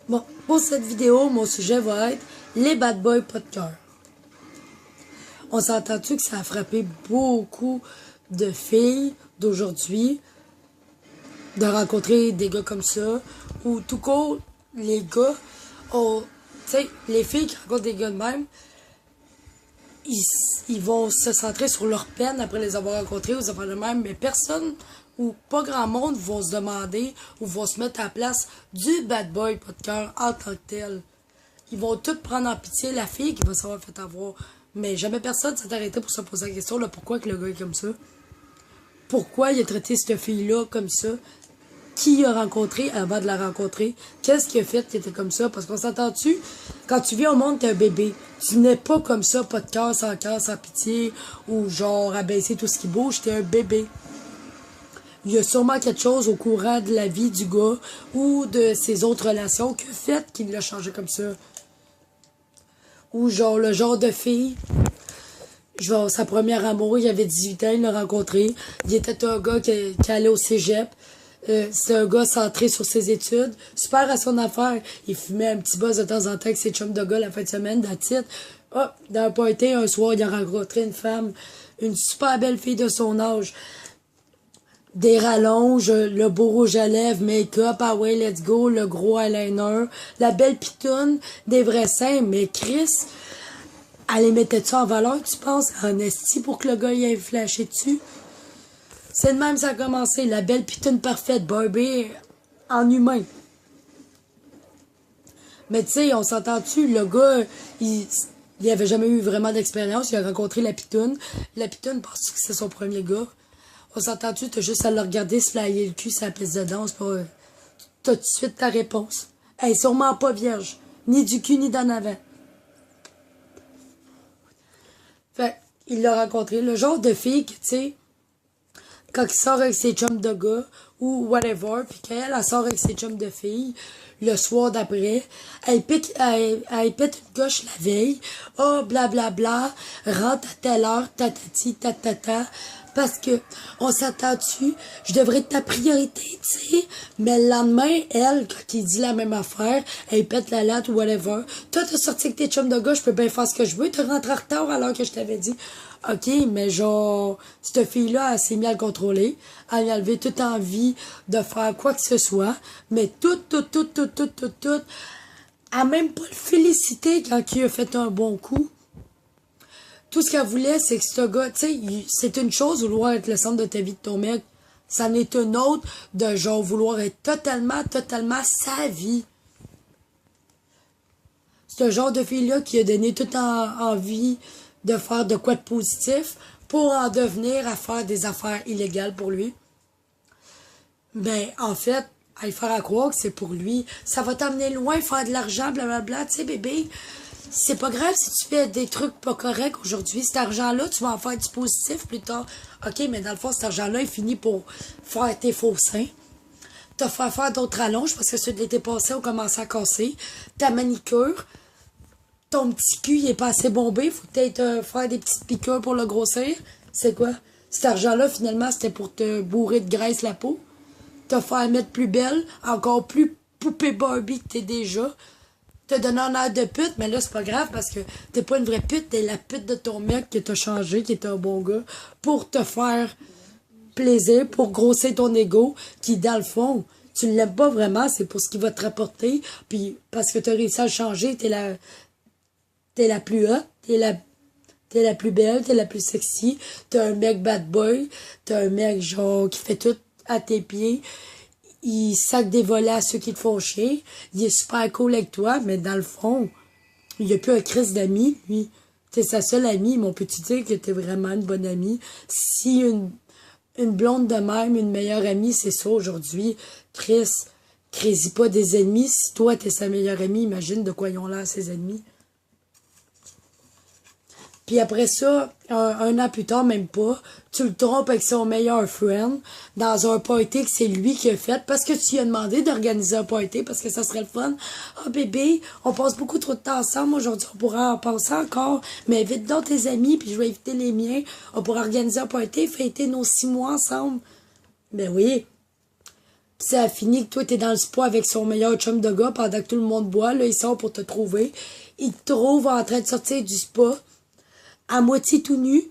Bon, pour cette vidéo, mon sujet va être les bad boys pas de cœur. On s'entend-tu que ça a frappé beaucoup de filles d'aujourd'hui de rencontrer des gars comme ça, ou tout court, les gars, tu sais, les filles qui rencontrent des gars de même, ils vont se centrer sur leur peine après les avoir rencontrés aux affaires de même, mais personne ou pas grand monde vont se demander ou vont se mettre à la place du bad boy pas de cœur en tant que tel. Ils vont tous prendre en pitié la fille qui va s'avoir fait avoir. Mais jamais personne s'est arrêté pour se poser la question, là, pourquoi que le gars est comme ça? Pourquoi il a traité cette fille-là comme ça? Qui il a rencontré avant de la rencontrer? Qu'est-ce qu'il a fait qui était comme ça? Parce qu'on s'entend-tu? Quand tu viens au monde, t'es un bébé. Tu n'es pas comme ça, pas de cœur, sans pitié, ou genre abaisser tout ce qui bouge, t'es un bébé. Il y a sûrement quelque chose au courant de la vie du gars ou de ses autres relations que fait qu'il l'a changé comme ça. Ou genre le genre de fille, genre sa première amour, il avait 18 ans, il l'a rencontré. Il était un gars qui allait au cégep. C'est un gars centré sur ses études, super à son affaire. Il fumait un petit buzz de temps en temps avec ses chums de gars la fin de semaine, d'attitude. Hop, dans un party, un soir, il a rencontré une femme, une super belle fille de son âge. Des rallonges, le beau rouge à lèvres, make-up, ah ouais, let's go, le gros eyeliner, la belle pitoune, des vrais seins, mais Chris, elle les mettait-tu en valeur, tu penses, en esti pour que le gars y ait flashé dessus? C'est de même ça a commencé, la belle pitoune parfaite, Barbie, en humain. Mais tu sais, on s'entend-tu, le gars, il avait jamais eu vraiment d'expérience, il a rencontré la pitoune. La pitoune, pense que c'est son premier gars. On s'entend-tu, t'as juste à le regarder, se flyer le cul, sa piste de danse, pour t'as tout de suite ta réponse. Elle est sûrement pas vierge, ni du cul, ni d'en avant. Fait, il l'a rencontré, le genre de fille que, tu sais, quand il sort avec ses chums de gars, ou whatever, puis qu'elle sort avec ses chums de filles, le soir d'après, elle pète une gauche la veille, oh, blablabla, rentre à telle heure, tatati, tatata, parce que, on s'attend-tu, je devrais être ta priorité, tu sais, mais le lendemain, elle, quand il dit la même affaire, elle pète la latte ou whatever, toi, t'as sorti avec tes chums de gars, je peux bien faire ce que je veux, t'es rentré en retard alors que je t'avais dit, ok, mais genre, cette fille-là, elle s'est mise à le contrôler, elle a levé toute envie de faire quoi que ce soit, mais tout, elle a même pas le félicité quand il a fait un bon coup. Tout ce qu'elle voulait, c'est que ce gars, tu sais, c'est une chose vouloir être le centre de ta vie de ton mec. Ça en est une autre de genre vouloir être totalement sa vie. C'est un genre de fille-là qui a donné toute envie de faire de quoi de positif pour en devenir à faire des affaires illégales pour lui. Mais en fait, à lui faire à croire que c'est pour lui. Ça va t'amener loin, faire de l'argent, blablabla. Tu sais, bébé, c'est pas grave si tu fais des trucs pas corrects aujourd'hui. Cet argent-là, tu vas en faire du positif plus tard. OK, mais dans le fond, cet argent-là, il finit pour faire tes faux seins. Te faire d'autres rallonges parce que ceux de l'été passé ont commencé à casser. Ta manicure. Ton petit cul, il est pas assez bombé. Faut peut-être faire des petites piqûres pour le grossir. C'est quoi? Cet argent-là, finalement, c'était pour te bourrer de graisse la peau. Te faire mettre plus belle, encore plus poupée Barbie que t'es déjà. Te donner un air de pute, mais là, c'est pas grave parce que t'es pas une vraie pute, t'es la pute de ton mec qui t'a changé, qui est un bon gars, pour te faire plaisir, pour grossir ton ego, qui, dans le fond, tu ne l'aimes pas vraiment, c'est pour ce qu'il va te rapporter, puis parce que t'as réussi à le changer, t'es la plus hot, t'es la plus belle, t'es la plus sexy, t'as un mec bad boy, t'as un mec genre qui fait tout à tes pieds, il sac des volets à ceux qui te font chier, il est super cool avec toi, mais dans le fond, il n'y a plus un Christ d'amis, lui. T'es sa seule amie, mais on peut te dire que t'es vraiment une bonne amie. Si une blonde de même, une meilleure amie, c'est ça aujourd'hui, Chris, crée pas des ennemis. Si toi, t'es sa meilleure amie, imagine de quoi ils ont l'air ses ennemis. Puis après ça, un an plus tard, même pas, tu le trompes avec son meilleur friend dans un party que c'est lui qui a fait parce que tu lui as demandé d'organiser un party parce que ça serait le fun. Ah bébé, on passe beaucoup trop de temps ensemble, aujourd'hui on pourra en passer encore, mais invite donc tes amis puis je vais inviter les miens. On pourra organiser un party, fêter nos 6 mois ensemble. Ben oui. ça finit que toi, t'es dans le spa avec son meilleur chum de gars pendant que tout le monde boit. Là, il sort pour te trouver. Il te trouve en train de sortir du spa, à moitié tout nu,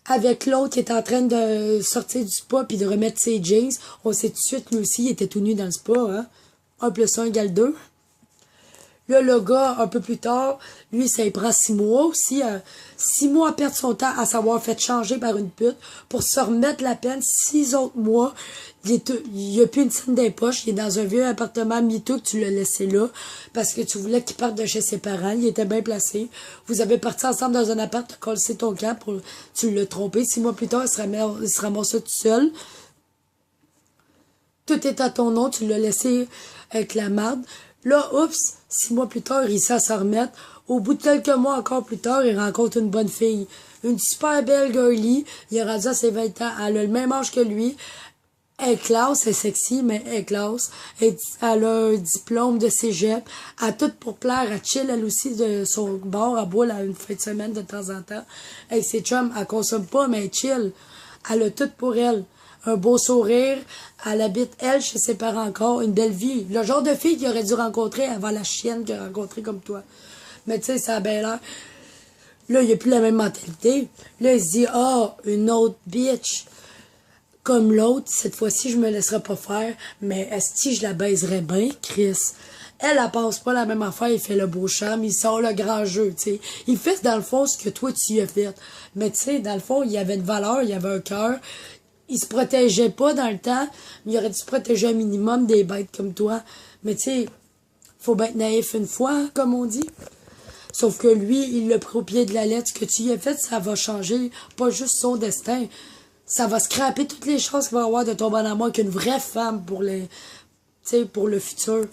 avec l'autre qui est en train de sortir du spa puis de remettre ses jeans. On sait tout de suite, lui aussi, il était tout nu dans le spa, hein. 1+1 = 2. Là, le gars, un peu plus tard, lui, ça lui prend 6 mois aussi. 6 mois à perdre son temps à savoir fait changer par une pute pour se remettre la peine. 6 autres mois, il a plus une scène des poches. Il est dans un vieux appartement miteux que tu l'as laissé là parce que tu voulais qu'il parte de chez ses parents. Il était bien placé. Vous avez parti ensemble dans un appart, tu as collé ton camp pour, tu l'as trompé. 6 mois plus tard, il se ramasse tout seul. Tout est à ton nom, tu l'as laissé avec la marde. Là, oups, 6 mois plus tard, il réussit à s'en remettre. Au bout de quelques mois encore plus tard, il rencontre une bonne fille. Une super belle girlie. Il est rendu à ses 20 ans. Elle a le même âge que lui. Elle est classe, elle est sexy, mais elle est classe. Elle a un diplôme de cégep. Elle a tout pour plaire. Elle chill, elle aussi, de son bord. Elle boit une fin de semaine de temps en temps. Avec ses chums, elle consomme pas, mais elle chill. Elle a tout pour elle. Un beau sourire. Elle habite, elle, chez ses parents encore. Une belle vie. Le genre de fille qu'il aurait dû rencontrer avant la chienne qu'il a rencontrée comme toi. Mais tu sais, ça a bien l'air. Là, il n'y a plus la même mentalité. Là, il se dit, ah, une autre bitch. Comme l'autre, cette fois-ci, je me laisserai pas faire. Mais est-ce que je la baiserais bien, Chris? Elle pense pas la même affaire. Il fait le beau charme. Il sort le grand jeu, tu sais. Il fait, dans le fond, ce que toi, tu y as fait. Mais tu sais, dans le fond, il y avait une valeur, il y avait un cœur. Il se protégeait pas dans le temps, mais il aurait dû se protéger un minimum des bêtes comme toi. Mais tu sais, faut bien être naïf une fois, hein, comme on dit. Sauf que lui, il l'a pris au pied de la lettre. Ce que tu y as fait, ça va changer pas juste son destin. Ça va scraper toutes les chances qu'il va avoir de tomber en amour avec une vraie femme pour les, tu sais, pour le futur.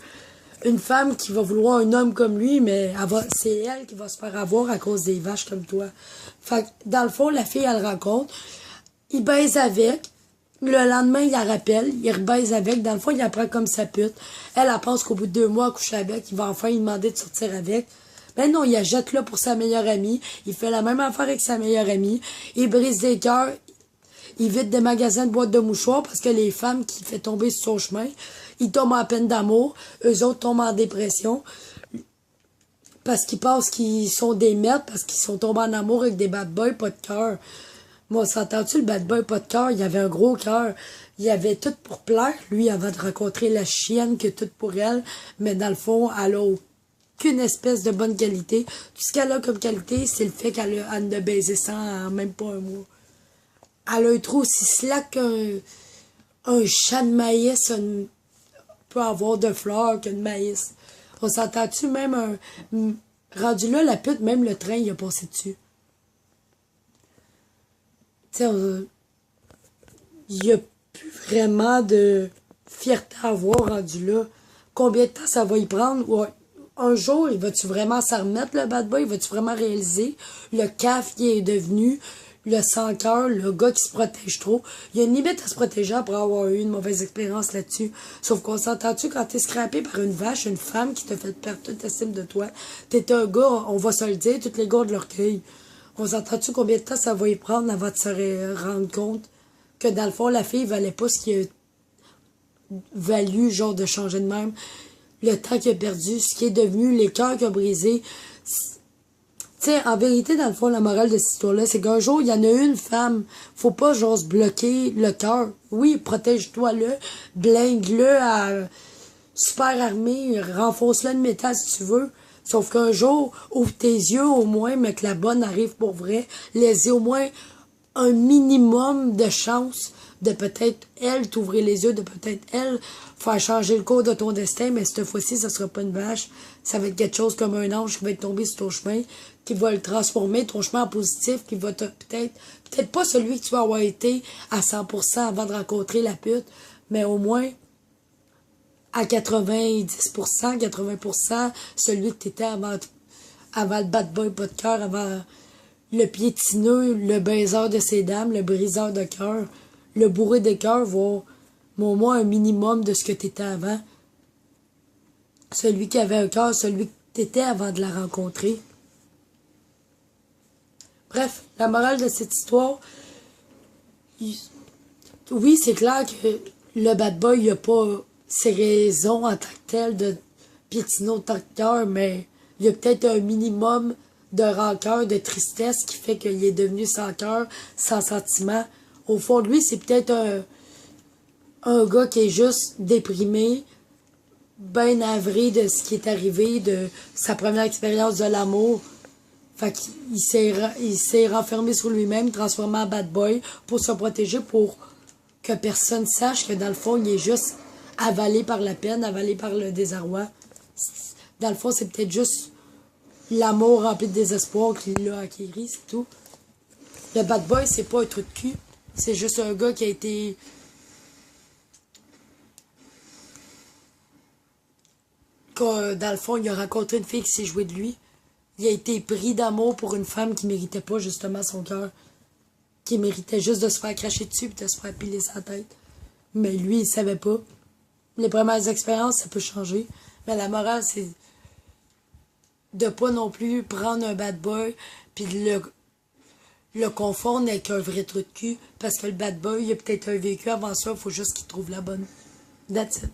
Une femme qui va vouloir un homme comme lui, mais c'est elle qui va se faire avoir à cause des vaches comme toi. Fait que, dans le fond, la fille, elle rencontre. Il baise avec. Le lendemain, il la rappelle. Il rebaise avec. Dans le fond, il la prend comme sa pute. Elle pense qu'au bout de 2 mois, coucher avec, il va enfin lui demander de sortir avec. Ben non, il la jette là pour sa meilleure amie. Il fait la même affaire avec sa meilleure amie. Il brise des cœurs. Il vide des magasins de boîtes de mouchoirs parce que les femmes qui fait tomber sur son chemin, ils tombent en peine d'amour. Eux autres tombent en dépression. Parce qu'ils pensent qu'ils sont des merdes, parce qu'ils sont tombés en amour avec des bad boys, pas de cœur. Moi, s'entends-tu, le bad boy, pas de cœur, il avait un gros cœur. Il avait tout pour plaire, lui, avant de rencontrer la chienne, que tout pour elle. Mais dans le fond, elle a aucune espèce de bonne qualité. Tout ce qu'elle a comme qualité, c'est le fait qu'elle a baisé sans en même pas un mois. Elle a un trou aussi slack qu'un champ de maïs peut avoir de fleurs que de maïs. On s'entend-tu, même rendu là, la pute, même le train, il a passé dessus. Tu sais, il n'y a plus vraiment de fierté à avoir rendu là. Combien de temps ça va y prendre? Ouais. Un jour, il va-tu vraiment s'en remettre, le bad boy? Va-tu vraiment réaliser le caf qui est devenu, le sans-cœur, le gars qui se protège trop? Il y a une limite à se protéger après avoir eu une mauvaise expérience là-dessus. Sauf qu'on s'entend-tu quand t'es scrappé par une vache, une femme qui t'a fait perdre toute estime de toi? T'es un gars, on va se le dire, tous les gars de l'orgueil. On s'entend-tu combien de temps ça va y prendre avant de se rendre compte que dans le fond, la fille valait pas ce qui a valu, genre, de changer de même. Le temps qu'il a perdu, ce qui est devenu, les cœurs qu'il a brisés. Tu sais, en vérité, dans le fond, la morale de cette histoire-là, c'est qu'un jour, il y en a une femme. Faut pas, genre, se bloquer le cœur. Oui, protège-toi-le, blinde-le à super armé, renfonce-le de métal si tu veux. Sauf qu'un jour, ouvre tes yeux au moins, mais que la bonne arrive pour vrai. Laissez au moins un minimum de chance de peut-être elle t'ouvrir les yeux, de peut-être elle faire changer le cours de ton destin, mais cette fois-ci, ça sera pas une vache. Ça va être quelque chose comme un ange qui va être tombé sur ton chemin, qui va le transformer, ton chemin en positif, qui va peut-être pas celui que tu vas avoir été à 100% avant de rencontrer la pute, mais au moins à 90%, 80%, celui que t'étais avant le bad boy pas de cœur, avant le piétineux, le baiser de ses dames, le briseur de cœur, le bourré de cœur, va au moins un minimum de ce que t'étais avant. Celui qui avait un cœur, celui que t'étais avant de la rencontrer. Bref, la morale de cette histoire, oui, c'est clair que le bad boy, il a pas ses raisons en tant que telles de piétiner autant de cœur, mais il y a peut-être un minimum de rancœur, de tristesse qui fait qu'il est devenu sans cœur, sans sentiment. Au fond de lui, c'est peut-être un gars qui est juste déprimé, ben navré de ce qui est arrivé, de sa première expérience de l'amour. Fait qu'il s'est renfermé sur lui-même, transformé en bad boy pour se protéger, pour que personne sache que dans le fond, il est juste avalé par la peine, avalé par le désarroi. Dans le fond, c'est peut-être juste l'amour rempli de désespoir qu'il l'a acquis, c'est tout. Le bad boy, c'est pas un trou de cul. C'est juste un gars qui a été... Dans le fond, il a rencontré une fille qui s'est jouée de lui. Il a été pris d'amour pour une femme qui méritait pas justement son cœur. Qui méritait juste de se faire cracher dessus et de se faire piler sa tête. Mais lui, il savait pas. Les premières expériences, ça peut changer. Mais la morale, c'est de pas non plus prendre un bad boy puis de le confondre avec un vrai trou de cul. Parce que le bad boy, il a peut-être un vécu avant ça, il faut juste qu'il trouve la bonne. That's it.